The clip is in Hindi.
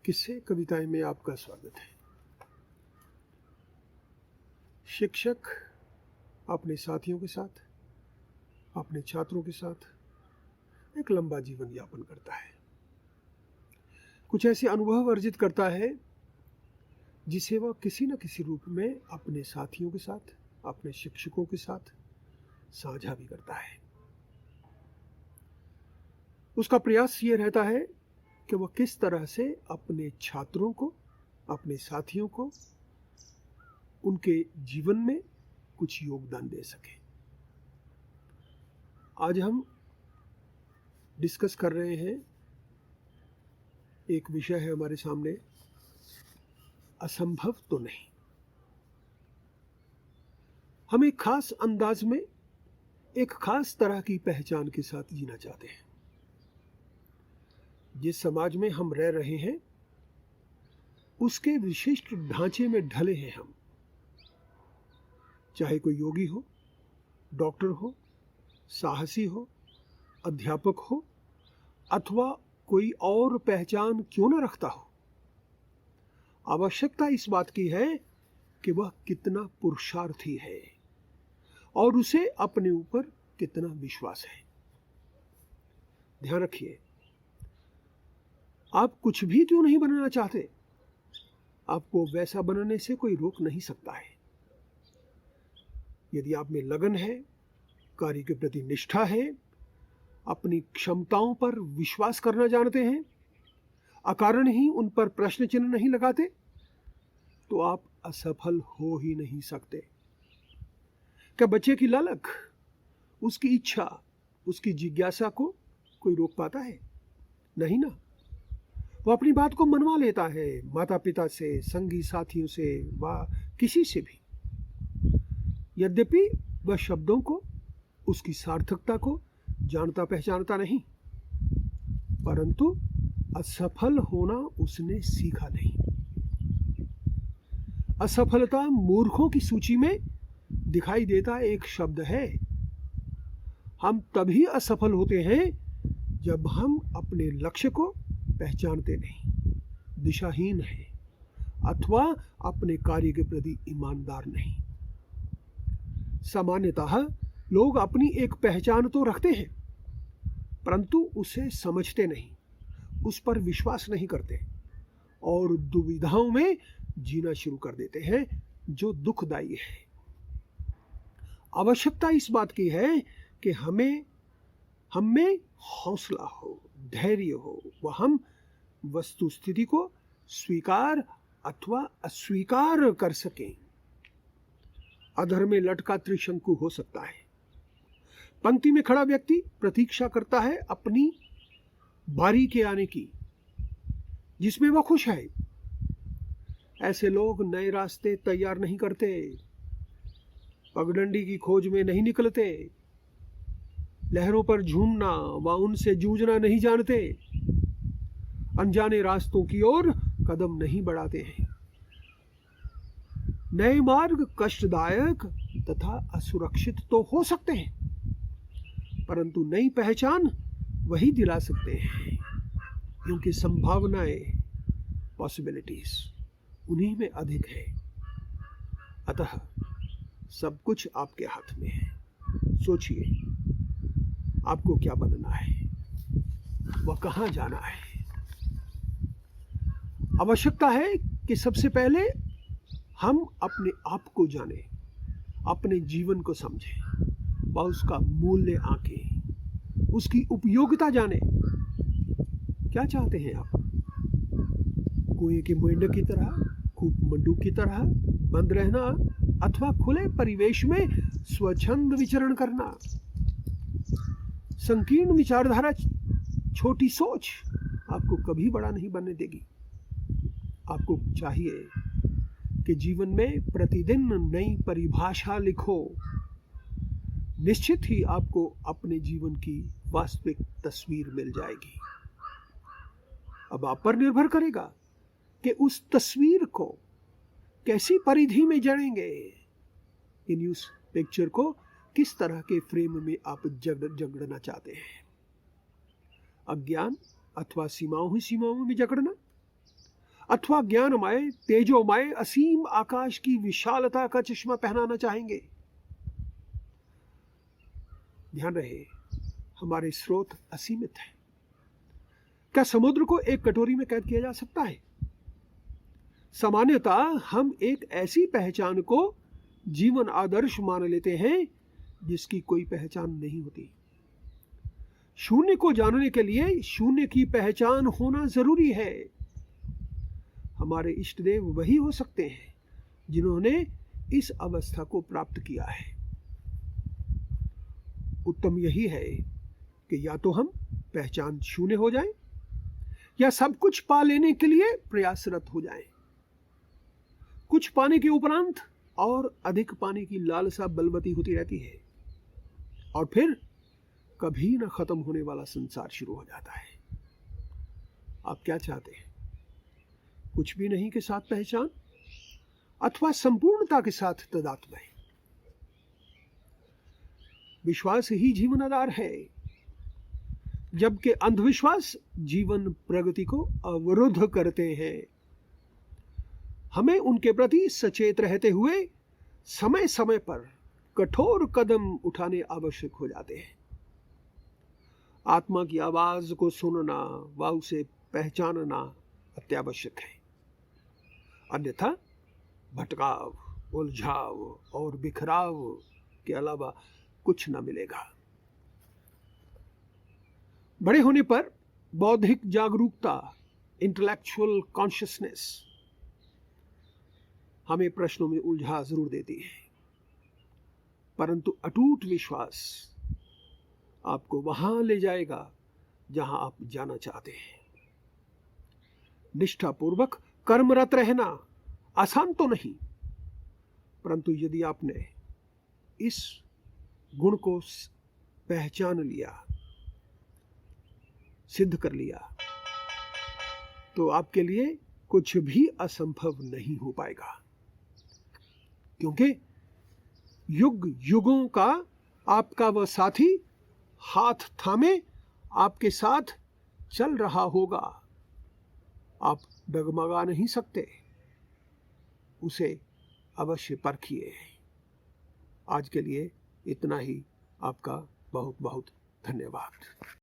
किस्से कविताएं में आपका स्वागत है। शिक्षक अपने साथियों के साथ, अपने छात्रों के साथ एक लंबा जीवन यापन करता है। कुछ ऐसे अनुभव अर्जित करता है जिसे वह किसी न किसी रूप में अपने साथियों के साथ, अपने शिक्षकों के साथ साझा भी करता है। उसका प्रयास ये रहता है कि वह किस तरह से अपने छात्रों को, अपने साथियों को उनके जीवन में कुछ योगदान दे सके। आज हम डिस्कस कर रहे हैं, एक विषय है हमारे सामने, असंभव तो नहीं। हम एक खास अंदाज में, एक खास तरह की पहचान के साथ जीना चाहते हैं। जिस समाज में हम रह रहे हैं उसके विशिष्ट ढांचे में ढले हैं हम। चाहे कोई योगी हो, डॉक्टर हो, साहसी हो, अध्यापक हो, अथवा कोई और पहचान क्यों न रखता हो, आवश्यकता इस बात की है कि वह कितना पुरुषार्थी है और उसे अपने ऊपर कितना विश्वास है। ध्यान रखिए, आप कुछ भी क्यों नहीं बनना चाहते, आपको वैसा बनने से कोई रोक नहीं सकता है। यदि आप में लगन है, कार्य के प्रति निष्ठा है, अपनी क्षमताओं पर विश्वास करना जानते हैं, अकारण ही उन पर प्रश्न चिन्ह नहीं लगाते, तो आप असफल हो ही नहीं सकते। क्या बच्चे की ललक, उसकी इच्छा, उसकी जिज्ञासा को कोई रोक पाता है? नहीं ना। वो अपनी बात को मनवा लेता है, माता पिता से, संगी साथियों से, व किसी से भी। यद्यपि वह शब्दों को, उसकी सार्थकता को जानता पहचानता नहीं, परंतु असफल होना उसने सीखा नहीं। असफलता मूर्खों की सूची में दिखाई देता एक शब्द है। हम तभी असफल होते हैं जब हम अपने लक्ष्य को पहचानते नहीं, दिशाहीन है, अथवा अपने कार्य के प्रति ईमानदार नहीं। सामान्यतः लोग अपनी एक पहचान तो रखते हैं, परंतु उसे समझते नहीं, उस पर विश्वास नहीं करते और दुविधाओं में जीना शुरू कर देते हैं, जो दुखदायी है। आवश्यकता इस बात की है कि हमें हौसला हो, धैर्य हो, वह हम वस्तु स्थिति को स्वीकार अथवा अस्वीकार कर सकें। अधर में लटका त्रिशंकु हो सकता है। पंक्ति में खड़ा व्यक्ति प्रतीक्षा करता है अपनी बारी के आने की, जिसमें वह खुश है। ऐसे लोग नए रास्ते तैयार नहीं करते, पगडंडी की खोज में नहीं निकलते, लहरों पर झूमना व उनसे जूझना नहीं जानते, अनजाने रास्तों की ओर कदम नहीं बढ़ाते हैं। नए मार्ग कष्टदायक तथा असुरक्षित तो हो सकते हैं, परंतु नई पहचान वही दिला सकते हैं, क्योंकि संभावनाएं, पॉसिबिलिटीज उन्हीं में अधिक है। अतः सब कुछ आपके हाथ में है। सोचिए, आपको क्या बनना है, वह कहाँ जाना है। आवश्यकता है कि सबसे पहले हम अपने आप को जानें, अपने जीवन को समझें व उसका मूल्य आंकें, उसकी उपयोगिता जानें। क्या चाहते हैं आप? कुएं के मेंढक की तरह, कूप मंडूक की तरह बंद रहना, अथवा खुले परिवेश में स्वच्छंद विचरण करना? संकीर्ण विचारधारा, छोटी सोच आपको कभी बड़ा नहीं बनने देगी। आपको चाहिए कि जीवन में प्रतिदिन नई परिभाषा लिखो। निश्चित ही आपको अपने जीवन की वास्तविक तस्वीर मिल जाएगी। अब आप पर निर्भर करेगा कि उस तस्वीर को कैसी परिधि में जड़ेंगे, इन उस पिक्चर को किस तरह के फ्रेम में आप जगड़ना चाहते हैं। अज्ञान अथवा सीमाओं ही सीमाओं में जकड़ना, अथवा ज्ञानमय, तेजोमय, असीम आकाश की विशालता का चश्मा पहनाना चाहेंगे। ध्यान रहे, हमारे स्रोत असीमित हैं। क्या समुद्र को एक कटोरी में कैद किया जा सकता है? सामान्यतः हम एक ऐसी पहचान को जीवन आदर्श मान लेते हैं जिसकी कोई पहचान नहीं होती। शून्य को जानने के लिए शून्य की पहचान होना जरूरी है। हमारे इष्ट देव वही हो सकते हैं जिन्होंने इस अवस्था को प्राप्त किया है। उत्तम यही है कि या तो हम पहचान शून्य हो जाएं या सब कुछ पा लेने के लिए प्रयासरत हो जाएं। कुछ पाने के उपरांत और अधिक पाने की लालसा बलवती होती रहती है और फिर कभी न खत्म होने वाला संसार शुरू हो जाता है। आप क्या चाहते हैं? कुछ भी नहीं के साथ पहचान अथवा संपूर्णता के साथ तदात्म्य? विश्वास ही जीवन आधार है, जबकि अंधविश्वास जीवन प्रगति को अवरुद्ध करते हैं। हमें उनके प्रति सचेत रहते हुए समय समय पर कठोर कदम उठाने आवश्यक हो जाते हैं। आत्मा की आवाज को सुनना व उसे पहचानना अत्यावश्यक है, अन्यथा भटकाव, उलझाव और बिखराव के अलावा कुछ न मिलेगा। बड़े होने पर बौद्धिक जागरूकता, इंटेलेक्चुअल कॉन्शियसनेस हमें प्रश्नों में उलझा जरूर देती है, परंतु अटूट विश्वास आपको वहां ले जाएगा जहां आप जाना चाहते हैं। निष्ठापूर्वक कर्मरत रहना आसान तो नहीं, परंतु यदि आपने इस गुण को पहचान लिया, सिद्ध कर लिया, तो आपके लिए कुछ भी असंभव नहीं हो पाएगा, क्योंकि युग युगों का आपका वह साथी हाथ थामे आपके साथ चल रहा होगा। आप डगमगा नहीं सकते, उसे अवश्य परखिए। आज के लिए इतना ही। आपका बहुत बहुत धन्यवाद।